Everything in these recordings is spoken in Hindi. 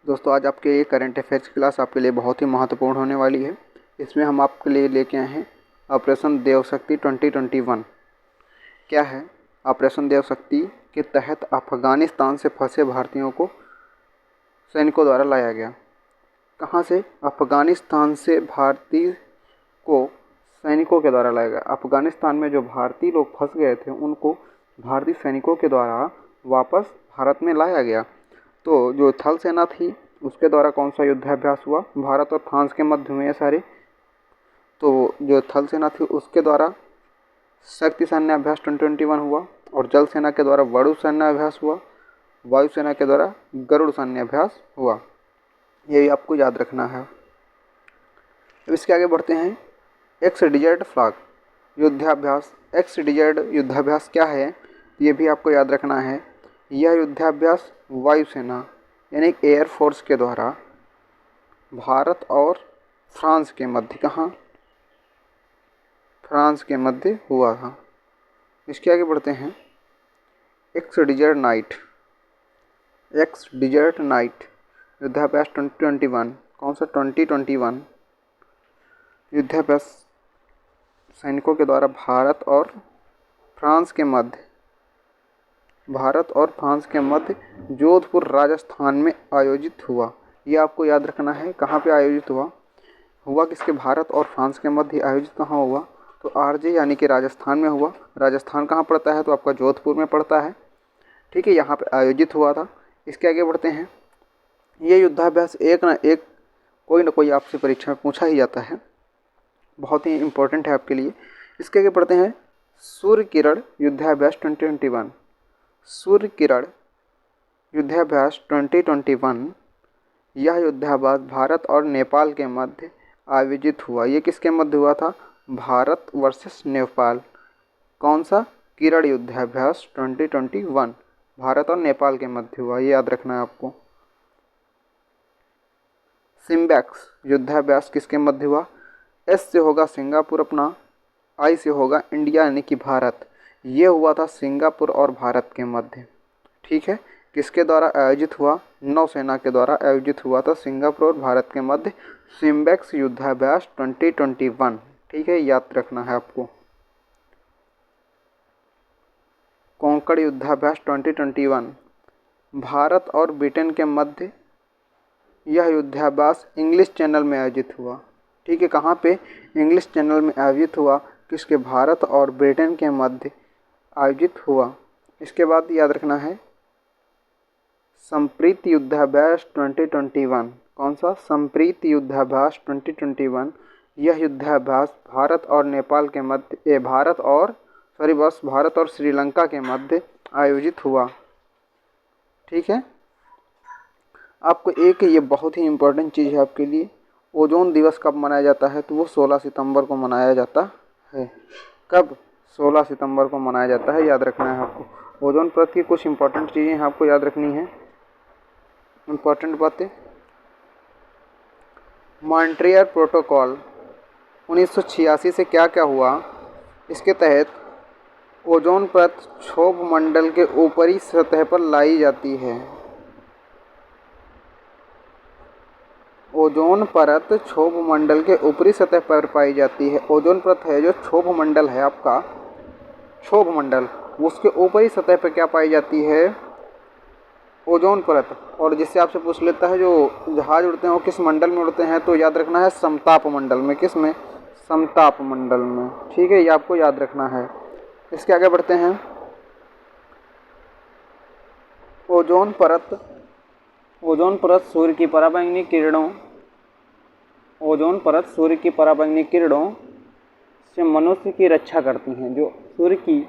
दोस्तों आज आपके लिए करंट अफेयर्स की क्लास आपके लिए बहुत ही महत्वपूर्ण होने वाली है। इसमें हम आपके लिए लेके आए हैं ऑपरेशन देव शक्ति 2021। क्या है ऑपरेशन देव शक्ति के तहत अफगानिस्तान से फंसे भारतीयों को सैनिकों द्वारा लाया गया। कहाँ से? अफगानिस्तान से भारतीय को सैनिकों के द्वारा लाया गया। अफगानिस्तान में जो भारतीय लोग फंस गए थे उनको भारतीय सैनिकों के द्वारा वापस भारत में लाया गया। तो जो थल सेना थी उसके द्वारा कौन सा युद्धाभ्यास हुआ? भारत और फ्रांस के मध्य में सारे। तो जो थल सेना थी उसके द्वारा शक्ति सैन्य अभ्यास 2021 हुआ और जल सेना के द्वारा वरुण सैन्य अभ्यास हुआ, वायुसेना के द्वारा गरुड़ सैन्य अभ्यास हुआ। ये आपको याद रखना है। अब इसके आगे बढ़ते हैं। एक्स डिजर्ट फ्लैग युद्धाभ्यास। एक्स डिजर्ट युद्धाभ्यास क्या है ये भी आपको याद रखना है। यह युद्धाभ्यास वायुसेना यानी एयरफोर्स के द्वारा भारत और फ्रांस के मध्य, कहाँ? फ्रांस के मध्य हुआ था। इसके आगे बढ़ते हैं। X desert knight. X desert knight युद्धाभ्यास 2021। कौन सा? 2021 युद्धाभ्यास सैनिकों के द्वारा भारत और फ्रांस के मध्य जोधपुर राजस्थान में आयोजित हुआ। ये आपको याद रखना है। कहाँ पे आयोजित हुआ? हुआ किसके? भारत और फ्रांस के मध्य आयोजित कहाँ हुआ? तो आरजे यानी कि राजस्थान में हुआ। राजस्थान कहाँ पड़ता है? तो आपका जोधपुर में पड़ता है। ठीक है, यहाँ पे आयोजित हुआ था। इसके आगे बढ़ते हैं। ये युद्धाभ्यास एक ना एक कोई ना कोई आपसे परीक्षा में पूछा ही जाता है, बहुत ही इम्पोर्टेंट है आपके लिए। इसके आगे बढ़ते हैं। सूर्य किरण युद्धाभ्यास 2021। सूर्य किरण युद्धाभ्यास 2021 यह युद्धाभ्यास भारत और नेपाल के मध्य आयोजित हुआ। ये किसके मध्य हुआ था? भारत वर्सेस नेपाल। कौन सा? किरण युद्धाभ्यास 2021 भारत और नेपाल के मध्य हुआ। ये याद रखना है आपको। सिम्बैक्स युद्धाभ्यास किसके मध्य हुआ? एस से होगा सिंगापुर अपना, आई से होगा इंडिया यानी कि भारत। ये हुआ था सिंगापुर और भारत के मध्य। ठीक है, किसके द्वारा आयोजित हुआ? नौसेना के द्वारा आयोजित हुआ था सिंगापुर और भारत के मध्य सिम्बैक्स युद्धाभ्यास 2021। ठीक है, याद रखना है आपको। कोंकण युद्धाभ्यास 2021 भारत और ब्रिटेन के मध्य यह युद्धाभ्यास इंग्लिश चैनल में आयोजित हुआ। ठीक है, कहाँ पे? इंग्लिश चैनल में आयोजित हुआ। किसके? भारत और ब्रिटेन के मध्य आयोजित हुआ। इसके बाद याद रखना है संप्रीत युद्धाभ्यास 2021। कौन सा? संप्रीत युद्धाभ्यास 2021 यह युद्धाभ्यास भारत और नेपाल के मध्य भारत और श्रीलंका के मध्य आयोजित हुआ। ठीक है, आपको एक ये बहुत ही इम्पोर्टेंट चीज़ है आपके लिए। ओजोन दिवस कब मनाया जाता है? तो वो 16 सितंबर को मनाया जाता है। कब? 16 सितंबर को मनाया जाता है। याद रखना है आपको। ओजोन परत की कुछ इम्पोर्टेंट चीज़ें आपको याद रखनी है। इम्पोर्टेंट बातें। मॉन्ट्रियल प्रोटोकॉल 1986 से क्या क्या हुआ? इसके तहत ओजोन परत क्षोभ मंडल के ऊपरी सतह पर लाई जाती है। ओजोन परत क्षोभ मंडल के ऊपरी सतह पर पाई जाती है। ओजोन परत है जो क्षोभ मंडल है आपका, क्षोभ मंडल, उसके ऊपरी सतह पर क्या पाई जाती है? ओजोन परत। और जिससे आपसे पूछ लेता है जो जहाज उड़ते हैं वो किस मंडल में उड़ते हैं? तो याद रखना है समताप मंडल में। किस में? समताप मंडल में। ठीक है, ये आपको याद रखना है। इसके आगे बढ़ते हैं। ओजोन परत सूर्य की पराबैंगनी किरणों से मनुष्य की रक्षा करती हैं। जो सूर्य की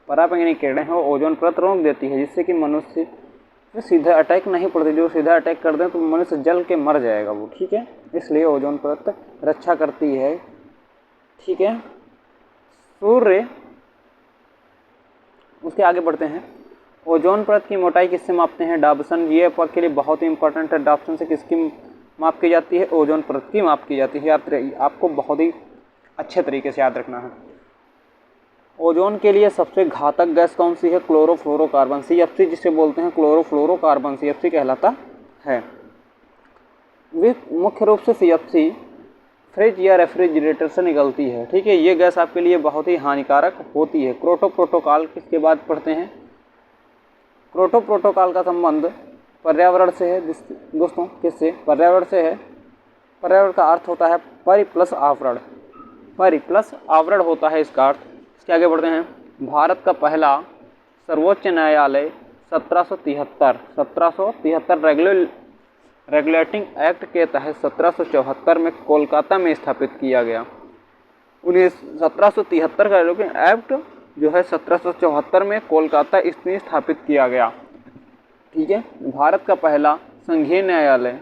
पराबैंगनी किरणें हैं वो ओजोन परत रोक देती है, जिससे कि मनुष्य में सीधा अटैक नहीं पड़ती। जो सीधा अटैक कर दें तो मनुष्य जल के मर जाएगा वो। ठीक है, इसलिए ओजोन परत रक्षा करती है। ठीक है, सूर्य। उसके आगे बढ़ते हैं। ओजोन परत की मोटाई किससे मापते हैं? डाबसन। ये आपके लिए बहुत ही इंपॉर्टेंट है। डाबसन से किसकी माप की जाती है? ओजोन परत की माप की जाती है। आपको बहुत ही अच्छे तरीके से याद रखना है। ओजोन के लिए सबसे घातक गैस कौन सी है? क्लोरोफ्लोरोकार्बन, CFC जिसे बोलते हैं क्लोरोफ्लोरोकार्बन, CFC कहलाता है। वे मुख्य रूप से CFC फ्रिज या रेफ्रिजरेटर से निकलती है। ठीक है, ये गैस आपके लिए बहुत ही हानिकारक होती है। क्योटो प्रोटोकॉल किसके बाद पढ़ते हैं? क्योटो प्रोटोकॉल का संबंध पर्यावरण से है दोस्तों। किससे? पर्यावरण से है। पर्यावरण का अर्थ होता है परि प्लस आवरण। परि प्लस आवरण होता है इसका अर्थ। इसके आगे बढ़ते हैं। भारत का पहला सर्वोच्च न्यायालय 1773 रेगुलेटिंग एक्ट के तहत 1774 में कोलकाता में स्थापित किया गया। 1773 का रेगुलेटिंग एक्ट जो है 1774 में कोलकाता में स्थापित किया गया। ठीक है, भारत का पहला संघीय न्यायालय,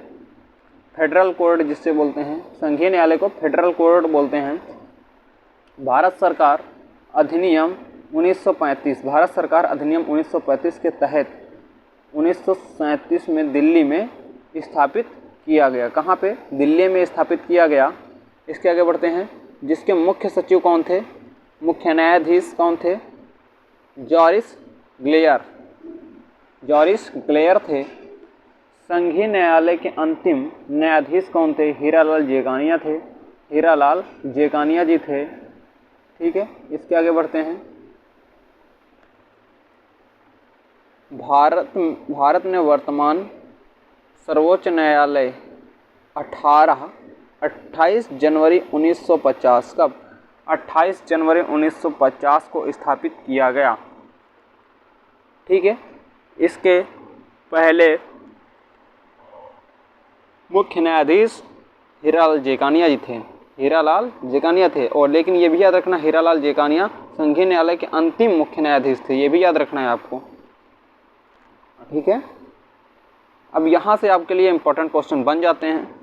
फेडरल कोर्ट जिससे बोलते हैं, संघीय न्यायालय को फेडरल कोर्ट बोलते हैं। भारत सरकार अधिनियम 1935, भारत सरकार अधिनियम 1935 के तहत 1937 में दिल्ली में स्थापित किया गया। कहाँ पे? दिल्ली में स्थापित किया गया। इसके आगे बढ़ते हैं। जिसके मुख्य सचिव कौन थे? मुख्य न्यायाधीश कौन थे? जॉरिस ग्लेयर थे। संघीय न्यायालय के अंतिम न्यायाधीश कौन थे? हीरालाल जेकानिया थे। हीरालाल जेकानिया जी थे। ठीक है, इसके आगे बढ़ते हैं। भारत ने वर्तमान सर्वोच्च न्यायालय 28 जनवरी 1950 कब? 28 जनवरी 1950 को स्थापित किया गया। ठीक है, इसके पहले मुख्य न्यायाधीश हीरालाल जेकानिया जी थे। हीरालाल जेकानिया थे। और लेकिन ये भी याद रखना, हीरालाल जेकानिया संघीय न्यायालय के अंतिम मुख्य न्यायाधीश थे। ये भी याद रखना है आपको। ठीक है, अब यहाँ से आपके लिए इम्पोर्टेंट क्वेश्चन बन जाते हैं।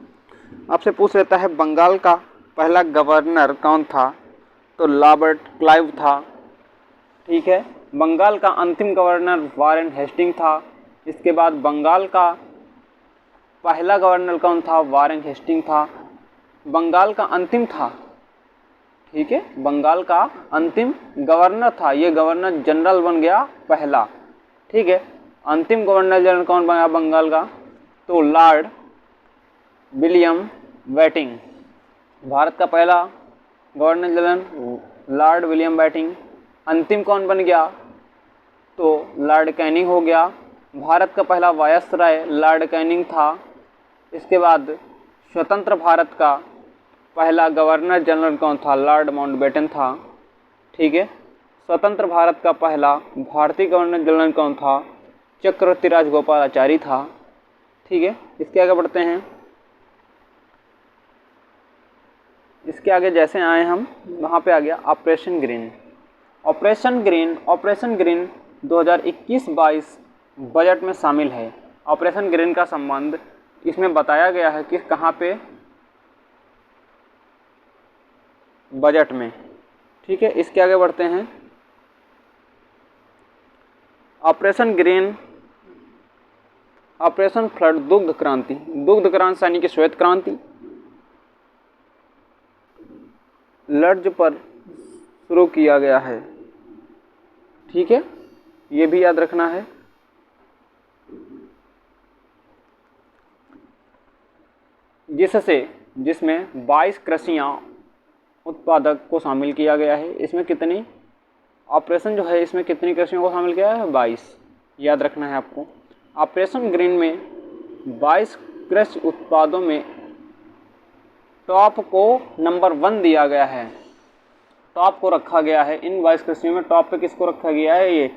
आपसे पूछ लेता है बंगाल का पहला गवर्नर कौन था? तो रॉबर्ट क्लाइव था। ठीक है, बंगाल का अंतिम गवर्नर वारेन हेस्टिंग था। इसके बाद बंगाल का पहला गवर्नर कौन था? वारेन हेस्टिंग था। बंगाल का अंतिम था। ठीक है, बंगाल का अंतिम गवर्नर था। ये गवर्नर जनरल बन गया पहला। ठीक है, अंतिम गवर्नर जनरल कौन बना बंगाल का? तो लॉर्ड विलियम बेंटिंक। भारत का पहला governor general Lord William Bentinck. अंतिम कौन बन गया? तो लॉर्ड कैनिंग हो गया। भारत का पहला वायसराय लॉर्ड कैनिंग था। इसके बाद स्वतंत्र भारत का पहला गवर्नर जनरल कौन था? लॉर्ड माउंटबेटन था। ठीक है, स्वतंत्र भारत का पहला भारतीय गवर्नर जनरल कौन था? चक्रवर्ती राजगोपालाचारी था। ठीक है, इसके आगे बढ़ते हैं। इसके आगे जैसे आए हम वहाँ पे आ गया operation green. Operation green 2021-22 budget में शामिल है। ऑपरेशन ग्रीन का संबंध इसमें बताया गया है कि कहाँ पे? बजट में। ठीक है, इसके आगे बढ़ते हैं। ऑपरेशन फ्लड दुग्ध क्रांति यानी कि श्वेत क्रांति लर्ज पर शुरू किया गया है। ठीक है, ये भी याद रखना है। जिसमें 22 कृषियाँ उत्पादक को शामिल किया गया है। इसमें कितनी ऑपरेशन जो है, इसमें कितनी कृषियों को शामिल किया है? 22, याद रखना है आपको। ऑपरेशन ग्रीन में 22 कृषि उत्पादों में टॉप को नंबर 1 दिया गया है। टॉप को रखा गया है। इन 22 कृषियों में टॉप पे किसको रखा गया है? ये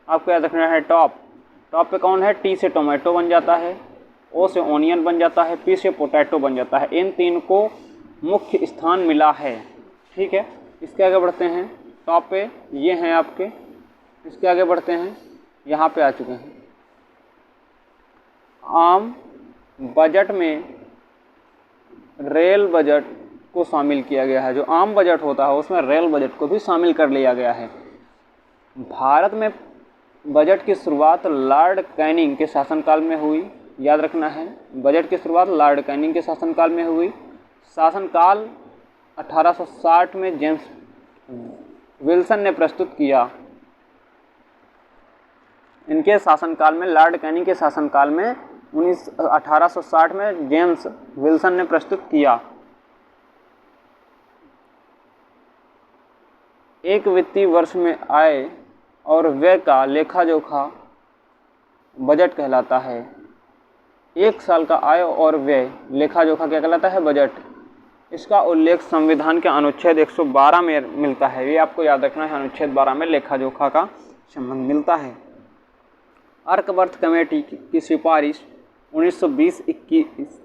आपको याद रखना है। टॉप पे कौन है? टी से टोमेटो बन जाता है, ओ से ऑनियन बन जाता है, पी से पोटैटो बन जाता है। इन 3 को मुख्य स्थान मिला है। ठीक है, इसके आगे बढ़ते हैं। टॉप पे ये हैं आपके। इसके आगे बढ़ते हैं, यहाँ पे आ चुके हैं। आम बजट में रेल बजट को शामिल किया गया है। जो आम बजट होता है उसमें रेल बजट को भी शामिल कर लिया गया है। भारत में बजट की शुरुआत लॉर्ड कैनिंग के शासनकाल में हुई। याद रखना है, बजट की शुरुआत लॉर्ड कैनिंग के शासनकाल में हुई। शासनकाल 1860 में जेम्स विल्सन ने प्रस्तुत किया। इनके शासनकाल में, लॉर्ड कैनिंग के शासनकाल में 1860 में जेम्स विल्सन ने प्रस्तुत किया। एक वित्तीय वर्ष में आय और व्यय का लेखा जोखा बजट कहलाता है। एक साल का आय और व्यय लेखा जोखा क्या कहलाता है? बजट। इसका उल्लेख संविधान के अनुच्छेद 112 में मिलता है। ये आपको याद रखना है, अनुच्छेद 12 में लेखा जोखा का संबंध मिलता है। अर्कवर्थ कमेटी की सिफारिश 1920-21,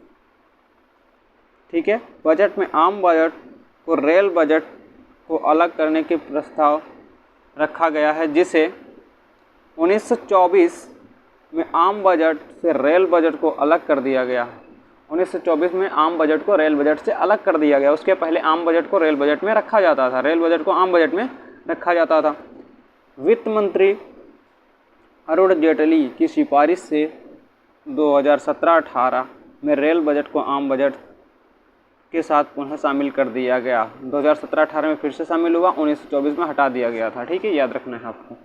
ठीक है। बजट में आम बजट को रेल बजट को अलग करने के प्रस्ताव रखा गया है, जिसे 1924 में आम बजट से रेल बजट को अलग कर दिया गया। 1924 में आम बजट को रेल बजट से अलग कर दिया गया। उसके पहले आम बजट को रेल बजट में रखा जाता था, रेल बजट को आम बजट में रखा जाता था। वित्त मंत्री अरुण जेटली की सिफारिश से 2017-18 में रेल बजट को आम बजट के साथ पुनः शामिल कर दिया गया। 2017-18 में फिर से शामिल हुआ, 1924 में हटा दिया गया था, ठीक है। याद रखना है आपको।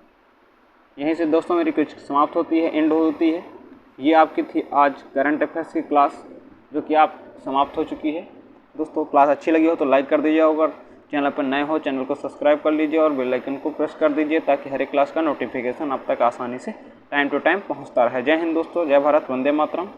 यहीं से दोस्तों मेरी कुछ समाप्त होती है, एंड होती है। ये आपकी थी आज करंट अफेयर्स की क्लास, जो कि आप समाप्त हो चुकी है। दोस्तों क्लास अच्छी लगी हो तो लाइक कर दीजिए, अगर चैनल पर नए हो चैनल को सब्सक्राइब कर लीजिए और बेल आइकन को प्रेस कर दीजिए, ताकि हर एक क्लास का नोटिफिकेशन आप तक आसानी से टाइम टू टाइम पहुंचता रहे। जय हिंद दोस्तों, जय भारत, वंदे मातरम।